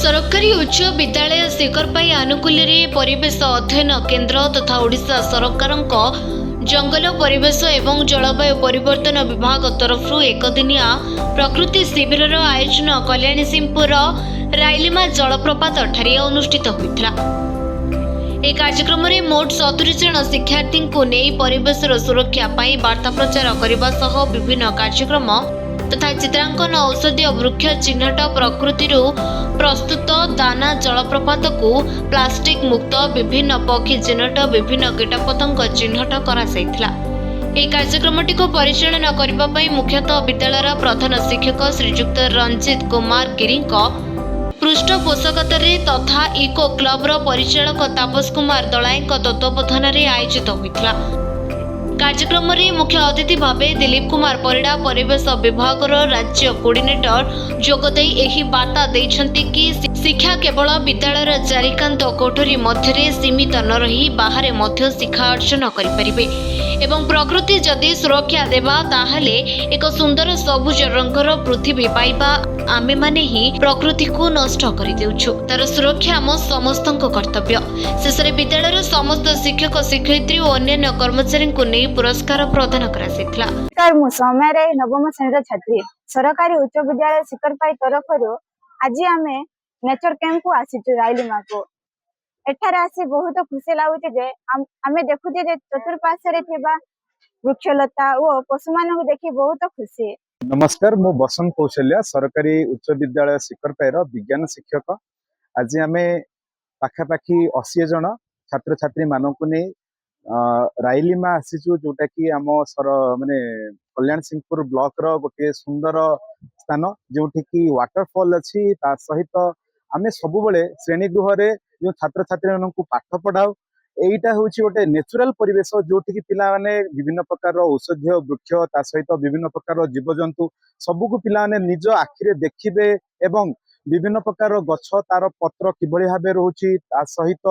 सरकारी उच्च विद्यालय शिखरपाई आनुकूल्य रे परिवेश अध्ययन केन्द्र तथा ओडिशा सरकार जंगल परिवेश एवं जलवायु परिवर्तन विभाग तरफ एक दिनिया प्रकृति शिविर आयोजन कल्याणी सिंहपुर राइलिमा जलप्रपात ठारे अनुष्ठित होता। एक कार्यक्रम में मोट 70 जन शिक्षार्थी को नहीं परिवेश सुरक्षा वार्ता प्रचार करने सह विभिन्न कार्यक्रम तथा चित्रांकन औषधीय वृक्ष चिन्हट प्रकृति प्रस्तुत दाना जलप्रपात को प्लास्टिक मुक्त विभिन्न पक्षी चिन्हट विभिन्न कीटपतंग चिन्हट करा कार्यक्रमटी को परिचालन करने मुख्यतः विद्यालय प्रधान शिक्षक श्रीजुक्त रंजित कुमार गिरी पृष्ठपोषकतार तथा इको क्लबर परिचालक तापस कुमार दलाय तत्वावधान आयोजित होता। कार्यक्रम में मुख्य अतिथि भावे दिलीप कुमार परिड़ा परिवेश विभाग राज्य कोऑर्डिनेटर जोगदे एही बार्ता देइछन्ति कि शिक्षा केवल विद्यालय चारिकांत कोठरी मध्य सीमित न रही बाहर मध्य शिक्षा अर्जन करिपारिबे एवं प्रकृति जदि सुरक्षा देबा ताहले एक सुंदर सबुज रंगर पृथ्वी पाइबा आमे माने ही प्रकृति को नष्ट कर देउछु तार सुरक्षा आम समस्तक कर्तव्य। शेष में विद्यालय समस्त शिक्षक शिक्षयित्री और अन्य कर्मचारी को नहीं पुरस्कार प्रदान करा। नवम श्रेणी छात्री सरकारी उच्च विद्यालय शिखरपाई तरफ आज आम नेचर कैंप को आसीचु राइलिमा को एठारे आसी बहुत खुशी लगुच आम देखुचे चतुर्पार्श्व वृक्षलता और पशु मान देखी बहुत खुशी। नमस्कार, मु बसंत कौशल्या सरकारी उच्च विद्यालय शिखरपाई विज्ञान शिक्षक। आज आम पाखापाखि 80 जन छात्र छात्री मानक नहीं राइलिमा आसीचु जोटा कि आम माने कल्याण सिंहपुर ब्लॉक रो गोटे सुंदर स्थान जो कि वाटरफॉल अच्छी ता सहित आम सब बेले श्रेणी गृह जो छात्र छात्री मान पाठ पढ़ाऊ एटा हूँ गोटे नेचुरल परिवेश जो पिला माने विभिन्न प्रकार औषधीय वृक्ष ता सहित विभिन्न प्रकार जीवजंतु सबको पिला माने निज आखिरे देखिबे एवं विभिन्न प्रकार गछ तार पत्र किभली भाबे रहउची ता सहित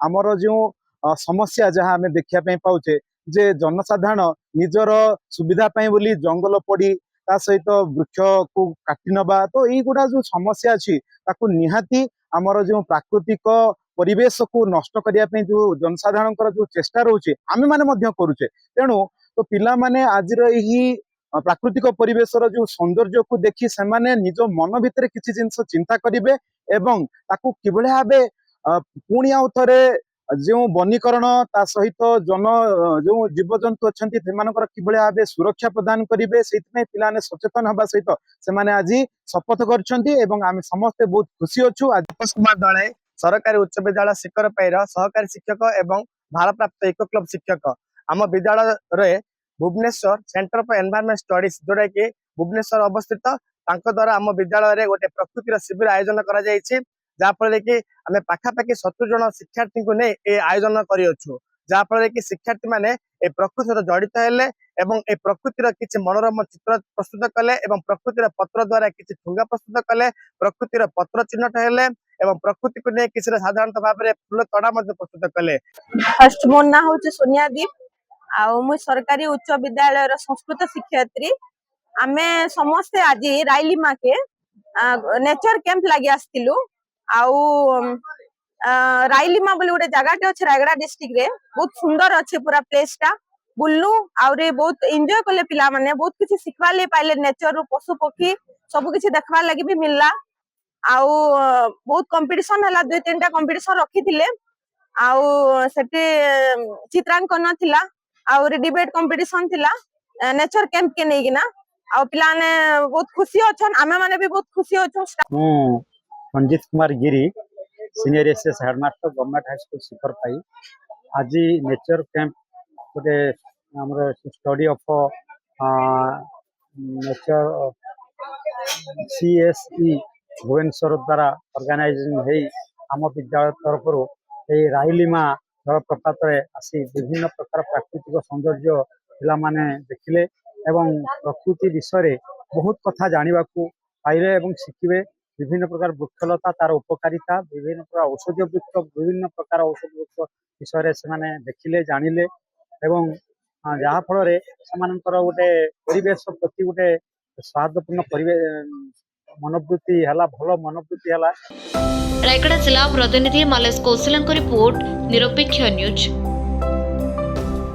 आमर जो समस्या जहाँ आम देखा पाउचे जे जनसाधारण निजर सुविधा बोली जंगल पड़ी ता सहित वृक्ष को काटी नबा तो युवा जो समस्या अच्छी निहाती आमर जो प्राकृतिक परिवेश को नष्ट करने जो जनसाधारण जो चेष्टा रोचे आम मैंने करुचे तेणु तो पिला माने आज प्राकृतिक परिवेश जो सौंदर्य को देखी से निज मन भितर किसी जिनस चिंता करेंगे एवं ताकू किभली भावे पुणी आउ थे जो वनीकरण ता सहित जन जो जीवजंतु अच्छा किभली भावे सुरक्षा प्रदान करेंगे से पिलाने सचेतन हवा सहित से आज शपथ कर समस्ते बहुत खुशी अच्छु। तापस कुमार दलाय सरकारी उच्च विद्यालय शिखरपाई सहकारी शिक्षक एवं भारप्राप्त इको क्लब शिक्षक आम विद्यालय Bhubaneswar centre for environment studies जोटा कि भुवनेश्वर अवस्थित द्वारा आम विद्यालय गोटे प्रकृतिर शिविर आयोजन कर जहाँफल कि आम पाखापाखि 70 जन शिक्षार्थी को नहीं ये आयोजन करछु जहाँफल कि शिक्षार्थी मैंने प्रकृति जड़ित हेले एवं ए प्रकृतिर किसी मनोरम चित्र प्रस्तुत कले एवं प्रकृतिर पत्र द्वारा किसी ठुंगा प्रस्तुत कले प्रकृतिर पत्र चिन्हट हेले एवं प्रकृति को नहीं किसी साधारणतः भाव में फूल तड़ा प्रस्तुत कले। फर्स्ट मो ना हूँ सोनिया दीप आ सरकारी उच्च विद्यालय संस्कृत शिक्षयित्री आमे समस्ते आज राइलिमा के नेचर कैंप लगी आसलु राइलिमा बोली गोटे जगह अच्छे रायगड़ा डिस्ट्रिक्ट रे बहुत सुंदर अच्छे पूरा प्लेस टा बुल्लु आउरे बहुत एंजॉय कले पिला माने बहुत किसी सिखवा ले पाइले नेचर रो पशु पक्षी सब किसी देखवा लगी भी मिलला आउ बहुत कंपटीशन हला 2-3टा कंपटीशन रखी थिले आउ सेठी चित्रांकन थिला आउ डिबेट कंपटीशन थिला नेचर कैंप के नै किना आउ पिला ने बहुत खुशी अछन आमे माने भी बहुत खुशी अछन। Ranjit Kumar Giri senior SS headmaster government high school Shikharpai आज नेचर कैंप गोटे study of nature CSE Bhubaneswar द्वारा ऑर्गेनाइजिंग है आम विद्यालय तरफ राइलिमा जलप्रपात आसी विभिन्न प्रकार प्राकृतिक सौंदर्य पिला माने देखिले एवं प्रकृति विषय बहुत कथा जानिबा को पाइले एवं शिखिबे विभिन्न प्रकार वृक्षलता तार उपकारिता विभिन्न प्रकार औषधीय वृक्ष विभिन्न प्रकार औषध वृक्ष विषय से देखिले जानिले एवं जहाँ फल गोटे परिवेश प्रति गोटे सौहार्दपूर्ण मनोवृत्ति है भल मनोवृत्ति है। रायगड़ा जिला प्रतिनिधि मालेश कौशल रिपोर्ट निरपेक्ष न्यूज।